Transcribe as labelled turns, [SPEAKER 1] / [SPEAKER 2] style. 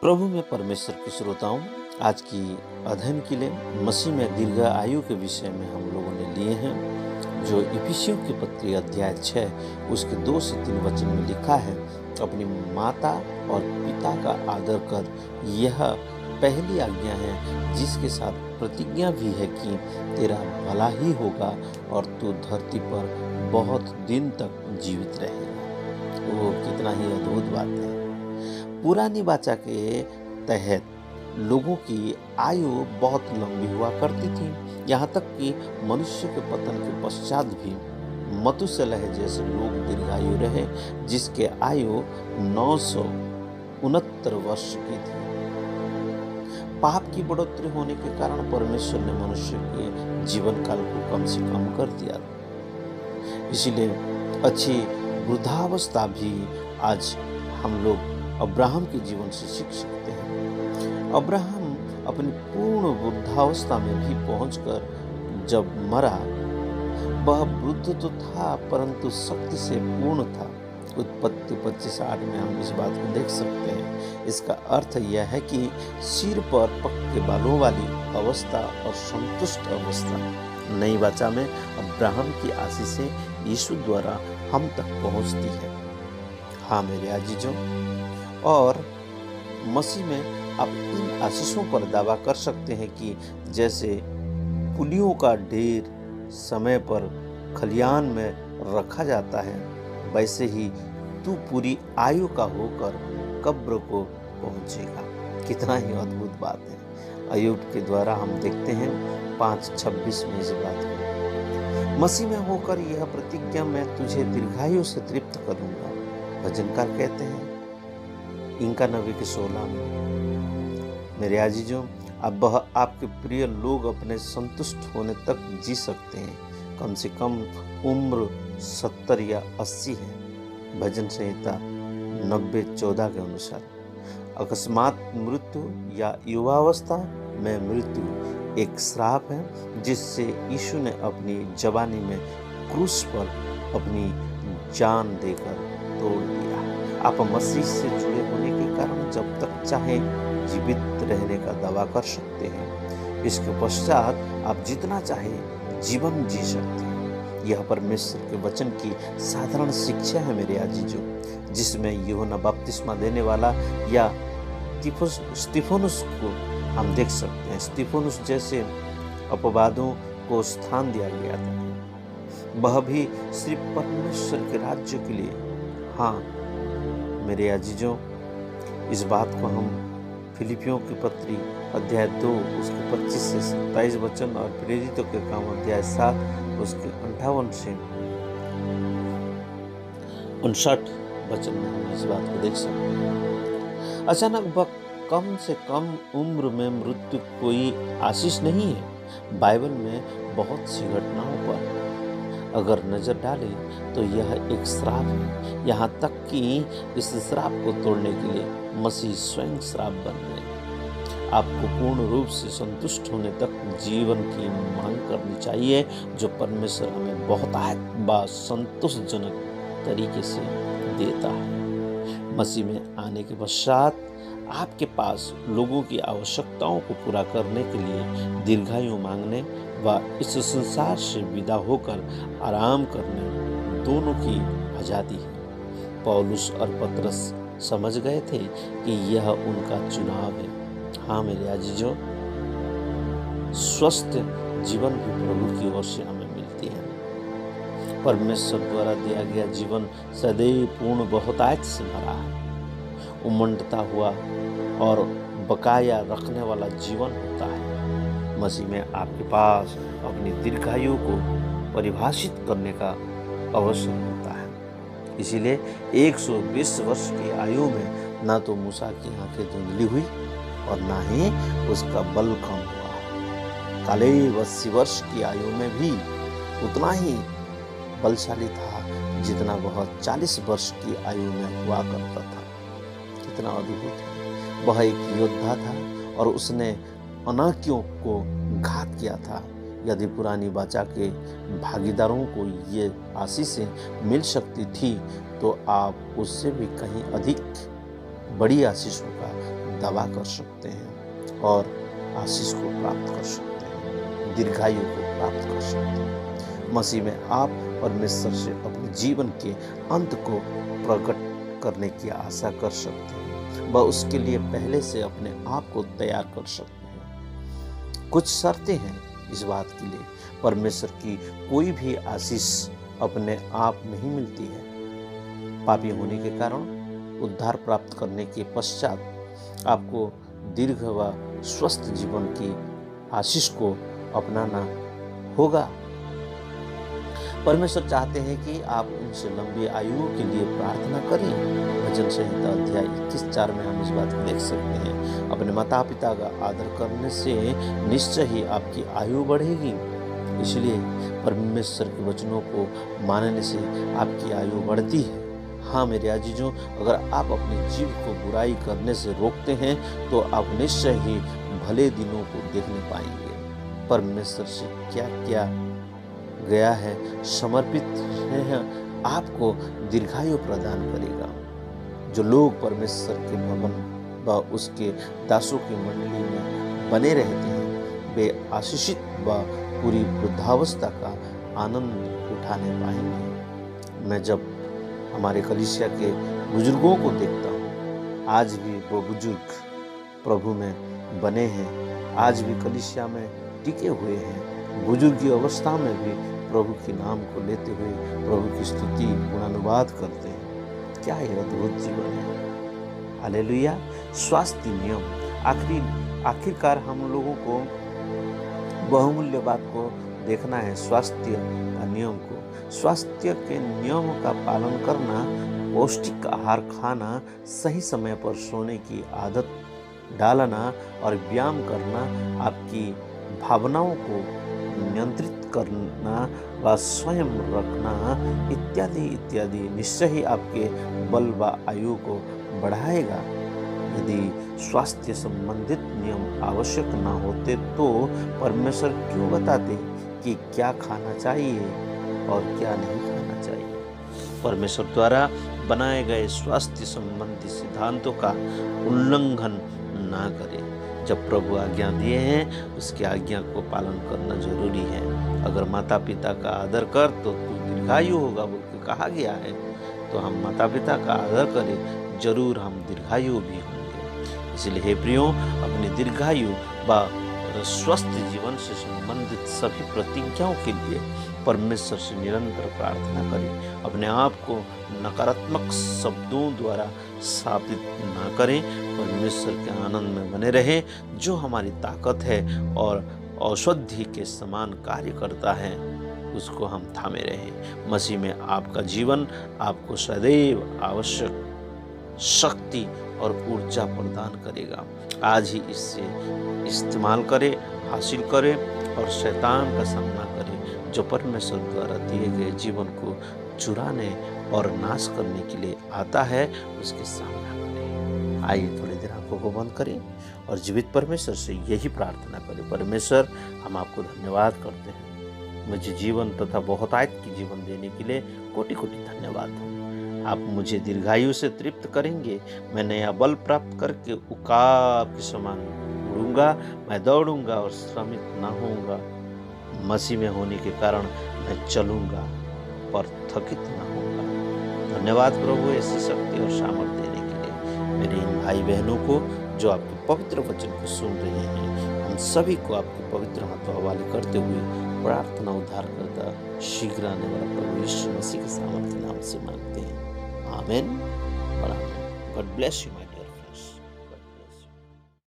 [SPEAKER 1] प्रभु में परमेश्वर के श्रोताओं, आज की अध्ययन के लिए मसीह में दीर्घ आयु के विषय में हम लोगों ने लिए हैं, जो इफिसियों की पत्री अध्याय 6 उसके 2 से 3 वचन में लिखा है। अपनी माता और पिता का आदर कर, यह पहली आज्ञा है, जिसके साथ प्रतिज्ञा भी है कि तेरा भला ही होगा और तू धरती पर बहुत दिन तक जीवित रहेगा। वो कितना ही अद्भुत बात है। पुरानी वाचा के तहत लोगों की आयु बहुत लंबी हुआ करती थी, यहाँ तक कि मनुष्य के पतन के पश्चात भी मतुशलह जैसे लोग दीर्घायु रहे, जिसके आयु 969 वर्ष की थी। पाप की बढ़ोतरी होने के कारण परमेश्वर ने मनुष्य के जीवन काल को कम से कम कर दिया। इसीलिए अच्छी वृद्धावस्था भी आज हम लोग अब्राहम के जीवन से सीख सकते हैं। अब्राहम अपनी पूर्ण वृद्धावस्था में भी पहुंचकर जब मरा, वह वृद्ध तो था परंतु शक्ति से पूर्ण था। उत्पत्ति 25:8 में हम इस बात को देख सकते हैं। इसका अर्थ यह है कि सिर पर पक्के बालों वाली अवस्था और संतुष्ट अवस्था। नई वाचा में अब्राहम की आशीषें यीशु द्वारा हम तक पहुंचती है। हाँ मेरे अजीजों, और मसीह में आप इन आशीषों पर दावा कर सकते हैं कि जैसे पुलियों का ढेर समय पर खलियान में रखा जाता है, वैसे ही तू पूरी आयु का होकर कब्र को पहुंचेगा। कितना ही अद्भुत बात है। अय्यूब के द्वारा हम देखते हैं 5:26 में इस बात को। मसीह में होकर यह प्रतिज्ञा, मैं तुझे दीर्घायु से तृप्त करूंगा, भजनकार कहते हैं इनका 90 के 16 में। मेरे अजीजों, अब वह आपके प्रिय लोग अपने संतुष्ट होने तक जी सकते हैं। कम से कम उम्र 70 या 80 है, भजन संहिता 90:14 के अनुसार। अकस्मात मृत्यु या युवावस्था में मृत्यु एक श्राप है, जिससे यीशु ने अपनी जवानी में क्रूस पर अपनी जान देकर तोड़ दिया। आप मसीह से जुड़े होने के कारण जब तक चाहे जीवित रहने का दावा कर सकते हैं। इसके पश्चात आप जितना चाहे जीवन जी सकते हैं। यह परमेश्वर के वचन की साधारण शिक्षा है मेरे अजीजों, जिसमें यूहन्ना बपतिस्मा देने वाला या स्तिफनुस को हम देख सकते हैं। स्तिफनुस जैसे अपवादों को स्थान दिया गया था, वह भी सिर्फ परमेश्वर के राज्य के लिए। हाँ मेरे अजीजों, इस बात को हम फिलिपियों की पत्री अध्याय 2 उसके 25 से 27 वचन और प्रेरितों के काम अध्याय 7 उसके 58 से 59 वचन में हम इस बात को देख सकते हैं। अचानक वह कम से कम उम्र में मृत्यु कोई आशीष नहीं है। बाइबल में बहुत सी घटनाओं पर अगर नजर डालें तो यह एक श्राप है। यहाँ तक कि इस श्राप को तोड़ने के लिए मसीह स्वयं श्राप बन गए। आपको पूर्ण रूप से संतुष्ट होने तक जीवन की मांग करनी चाहिए, जो परमेश्वर हमें बहुत संतोषजनक तरीके से देता है। मसीह में आने के पश्चात आपके पास लोगों की आवश्यकताओं को पूरा करने के लिए दीर्घायु मांगने व इस संसार से विदा होकर आराम करने दोनों की आजादी है। पौलुस और पतरस समझ गए थे कि यह उनका चुनाव है। हाँ मेरे अजीजों, स्वस्थ जीवन भी प्रभु की ओर से हमें मिलती है। परमेश्वर द्वारा दिया गया जीवन सदैव पूर्ण बहुतायत से भरा है, उमंडता हुआ और बकाया रखने वाला जीवन होता है। मसीह में आपके पास अपनी दीर्घायु को परिभाषित करने का अवसर होता है। इसीलिए 120 वर्ष की आयु में ना तो मूसा की आंखें धुंधली हुई और ना ही उसका बल कम हुआ। कालेब 80 वर्ष की आयु में भी उतना ही बलशाली था जितना वह 40 वर्ष की आयु में हुआ करता था। कितना अद्भुत है। वह एक योद्धा था और उसने अनाकियों को घात किया था। यदि पुरानी वाचा के भागीदारों को ये आशीषें मिल सकती थी, तो आप उससे भी कहीं अधिक बड़ी आशीषों का दवा कर सकते हैं और आशीष को प्राप्त कर सकते हैं, दीर्घायु को प्राप्त कर सकते हैं। मसीह में आप परमेश्वर से अपने जीवन के अंत को प्रकट करने की आशा कर सकते हैं। वह उसके लिए पहले से अपने आप को तैयार कर सकते हैं। कुछ शर्तें हैं इस बात के लिए। परमेश्वर की कोई भी आशीष अपने आप नहीं मिलती है। पापी होने के कारण उद्धार प्राप्त करने के पश्चात आपको दीर्घ व स्वस्थ जीवन की आशीष को अपनाना होगा। परमेश्वर चाहते हैं कि आप उनसे लंबी आयु के लिए प्रार्थना करें। भजन संहिता अध्याय 21:4 में हम इस बात को देख सकते हैं। अपने माता पिता का आदर करने से निश्चय ही आपकी आयु बढ़ेगी। इसलिए परमेश्वर के वचनों को मानने से आपकी आयु बढ़ती है। हाँ मेरे अजीजों, अगर आप अपने जीव को बुराई करने से रोकते हैं तो आप निश्चय ही भले दिनों को देखने पाएंगे। परमेश्वर से क्या क्या गया है समर्पित है आपको दीर्घायु प्रदान करेगा। जो लोग परमेश्वर के भवन व उसके दासों की मंडली में बने रहते हैं वे आशीषित व पूरी वृद्धावस्था का आनंद उठाने पाएंगे। मैं जब हमारे कलीसिया के बुजुर्गों को देखता हूँ, आज भी वो बुजुर्ग प्रभु में बने हैं, आज भी कलीसिया में टिके हुए हैं। बुजुर्ग की अवस्था में भी प्रभु के नाम को लेते हुए प्रभु की स्तुति गुणानुवाद करते हैं। क्या ये अद्भुत जीवन है। हालेलुया। स्वास्थ्य नियम, आखिरकार हम लोगों को बहुमूल्य बात को देखना है, स्वास्थ्य का नियम को। स्वास्थ्य के नियम का पालन करना, पौष्टिक आहार खाना, सही समय पर सोने की आदत डालना और व्यायाम करना, आपकी भावनाओं को नियंत्रित करना व स्वयं रखना इत्यादि इत्यादि निश्चय ही आपके बल व आयु को बढ़ाएगा। यदि स्वास्थ्य संबंधित नियम आवश्यक न होते तो परमेश्वर क्यों बताते कि क्या खाना चाहिए और क्या नहीं खाना चाहिए। परमेश्वर द्वारा बनाए गए स्वास्थ्य संबंधी सिद्धांतों का उल्लंघन ना करें। जब प्रभु आज्ञा दिए हैं उसकी आज्ञा को पालन करना जरूरी है। अगर माता पिता का आदर कर तो तू दीर्घायु होगा बोल के कहा गया है, तो हम माता पिता का आदर करें, जरूर हम दीर्घायु भी होंगे। इसलिए हे प्रियो, अपनी दीर्घायु व स्वस्थ जीवन से संबंधित सभी प्रतिज्ञाओं के लिए परमेश्वर से निरंतर प्रार्थना करें। अपने आप को नकारात्मक शब्दों द्वारा साबित ना करें। परमेश्वर के आनंद में बने रहें, जो हमारी ताकत है और औषधि के समान कार्य करता है, उसको हम थामे रहें। मसीह में आपका जीवन आपको सदैव आवश्यक शक्ति और ऊर्जा प्रदान करेगा। आज ही इससे इस्तेमाल करें, हासिल करें और शैतान का सामना करें, जो परमेश्वर द्वारा दिए गए जीवन को चुराने और नाश करने के लिए आता है, उसके सामना करें। आइए थोड़ी देर आंखों को बंद करें और जीवित परमेश्वर से यही प्रार्थना करें। परमेश्वर, हम आपको धन्यवाद करते हैं। मुझे जीवन तथा बहुतायत की जीवन देने के लिए कोटि कोटि धन्यवाद। आप मुझे दीर्घायु से तृप्त करेंगे। मैं नया बल प्राप्त करके उकाब के समान उड़ूंगा। मैं दौड़ूंगा और श्रमित ना होऊंगा। मसीह में होने के कारण मैं चलूंगा पर थकित ना होऊंगा। धन्यवाद प्रभु ऐसी शक्ति और सामर्थ्य देने के लिए। मेरे इन भाई बहनों को जो आपके पवित्र वचन को सुन रहे हैं, हम सभी को आपके पवित्र हाथों हवाले करते हुए प्रार्थना उद्धार करता शीघ्र आने वाला प्रभु यीशु मसीह के सामर्थ्य नाम से मांगते हैं। आमेन और आमेन। God bless you.